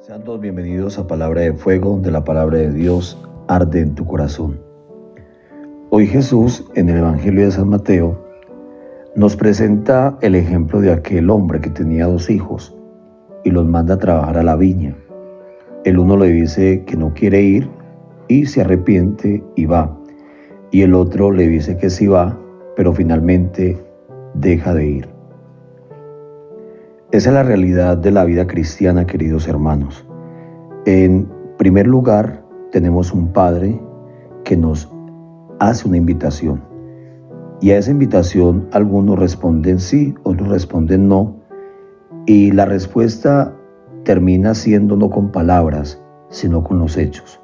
Sean todos bienvenidos a Palabra de Fuego, donde la palabra de Dios arde en tu corazón. Hoy Jesús, en el Evangelio de San Mateo, nos presenta el ejemplo de aquel hombre que tenía 2 hijos y los manda a trabajar a la viña. El uno le dice que no quiere ir y se arrepiente y va. Y el otro le dice que sí va, pero finalmente deja de ir. Esa es la realidad de la vida cristiana, queridos hermanos. En primer lugar, tenemos un Padre que nos hace una invitación. Y a esa invitación algunos responden sí, otros responden no. Y la respuesta termina siendo no con palabras, sino con los hechos.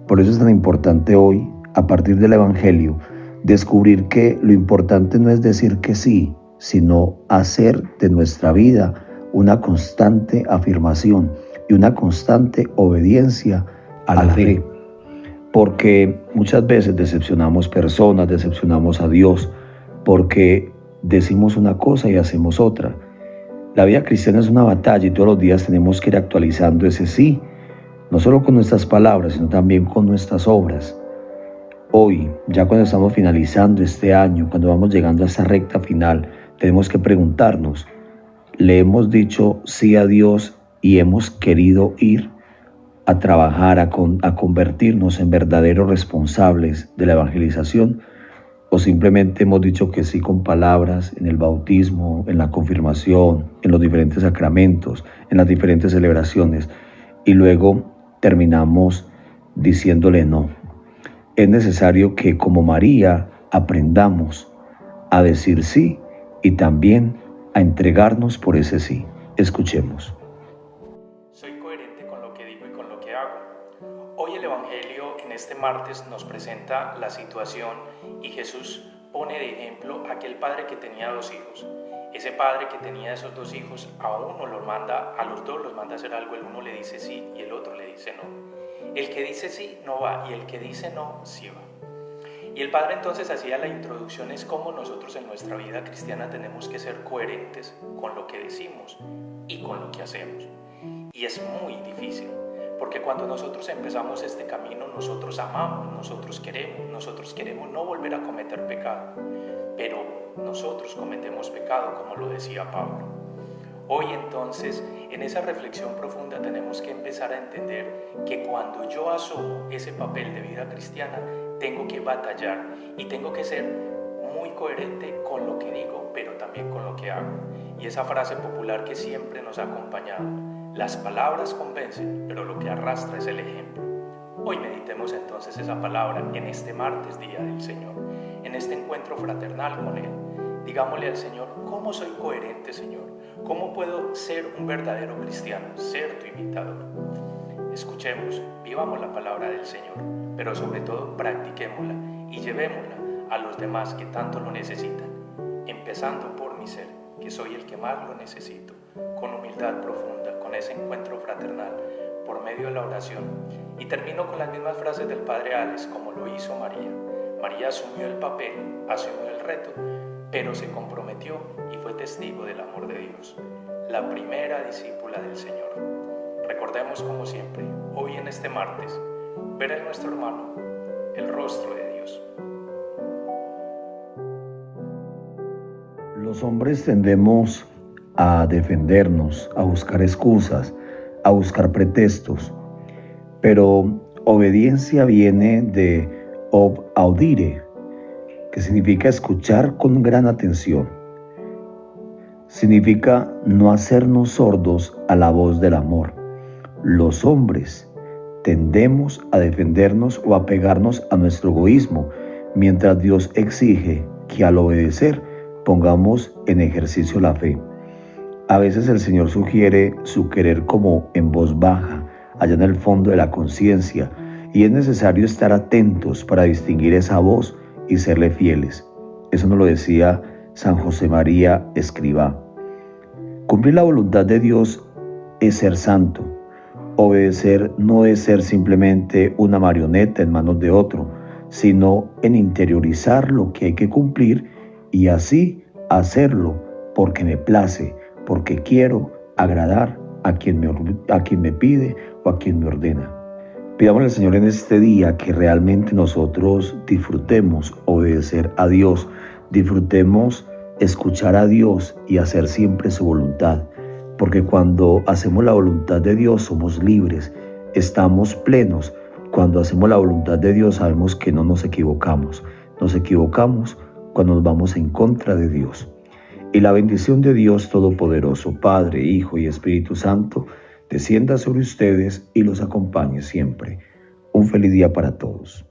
Por eso es tan importante hoy, a partir del Evangelio, descubrir que lo importante no es decir que sí, sino hacer de nuestra vida una constante afirmación y una constante obediencia a la fe. Porque muchas veces decepcionamos personas, decepcionamos a Dios, porque decimos una cosa y hacemos otra. La vida cristiana es una batalla y todos los días tenemos que ir actualizando ese sí, no solo con nuestras palabras, sino también con nuestras obras. Hoy, ya cuando estamos finalizando este año, cuando vamos llegando a esa recta final, tenemos que preguntarnos, ¿le hemos dicho sí a Dios y hemos querido ir a trabajar, a convertirnos en verdaderos responsables de la evangelización? ¿O simplemente hemos dicho que sí con palabras en el bautismo, en la confirmación, en los diferentes sacramentos, en las diferentes celebraciones, y luego terminamos diciéndole no? Es necesario que, como María, aprendamos a decir sí y también a entregarnos por ese sí. Escuchemos. Soy coherente con lo que digo y con lo que hago. Hoy el Evangelio en este martes nos presenta la situación y Jesús pone de ejemplo a aquel padre que tenía 2 hijos. Ese padre que tenía esos 2 hijos, a uno los manda, a los dos los manda a hacer algo, el uno le dice sí y el otro le dice no. El que dice sí no va y el que dice no sí va. Y el padre entonces hacía la introducción, es cómo nosotros en nuestra vida cristiana tenemos que ser coherentes con lo que decimos y con lo que hacemos. Y es muy difícil, porque cuando nosotros empezamos este camino, nosotros amamos, nosotros queremos no volver a cometer pecado, pero nosotros cometemos pecado, como lo decía Pablo. Hoy entonces, en esa reflexión profunda tenemos que empezar a entender que cuando yo asumo ese papel de vida cristiana, tengo que batallar y tengo que ser muy coherente con lo que digo, pero también con lo que hago. Y esa frase popular que siempre nos ha acompañado, las palabras convencen, pero lo que arrastra es el ejemplo. Hoy meditemos entonces esa palabra en este martes, Día del Señor, en este encuentro fraternal con Él. Digámosle al Señor, ¿cómo soy coherente, Señor? ¿Cómo puedo ser un verdadero cristiano, ser tu imitador? Escuchemos, vivamos la palabra del Señor, pero sobre todo practiquémosla y llevémosla a los demás que tanto lo necesitan, empezando por mi ser, que soy el que más lo necesito, con humildad profunda, con ese encuentro fraternal, por medio de la oración. Y termino con las mismas frases del Padre Alex, como lo hizo María. María asumió el papel, asumió el reto, pero se comprometió y fue testigo del amor de Dios, la primera discípula del Señor. Recordemos como siempre, hoy en este martes, ver en nuestro hermano el rostro de Dios. Los hombres tendemos a defendernos, a buscar excusas, a buscar pretextos, pero obediencia viene de ob audire, que significa escuchar con gran atención. Significa no hacernos sordos a la voz del amor. Los hombres tendemos a defendernos o a pegarnos a nuestro egoísmo, mientras Dios exige que al obedecer pongamos en ejercicio la fe. A veces el Señor sugiere su querer como en voz baja, allá en el fondo de la conciencia, y es necesario estar atentos para distinguir esa voz y serle fieles. Eso nos lo decía San José María Escrivá. Cumplir la voluntad de Dios es ser santo. Obedecer no es ser simplemente una marioneta en manos de otro, sino en interiorizar lo que hay que cumplir y así hacerlo porque me place, porque quiero agradar a quien me pide o a quien me ordena. Pidámosle al Señor en este día que realmente nosotros disfrutemos obedecer a Dios, disfrutemos escuchar a Dios y hacer siempre su voluntad, porque cuando hacemos la voluntad de Dios somos libres, estamos plenos. Cuando hacemos la voluntad de Dios sabemos que no nos equivocamos cuando nos vamos en contra de Dios. Y la bendición de Dios Todopoderoso, Padre, Hijo y Espíritu Santo, descienda sobre ustedes y los acompañe siempre. Un feliz día para todos.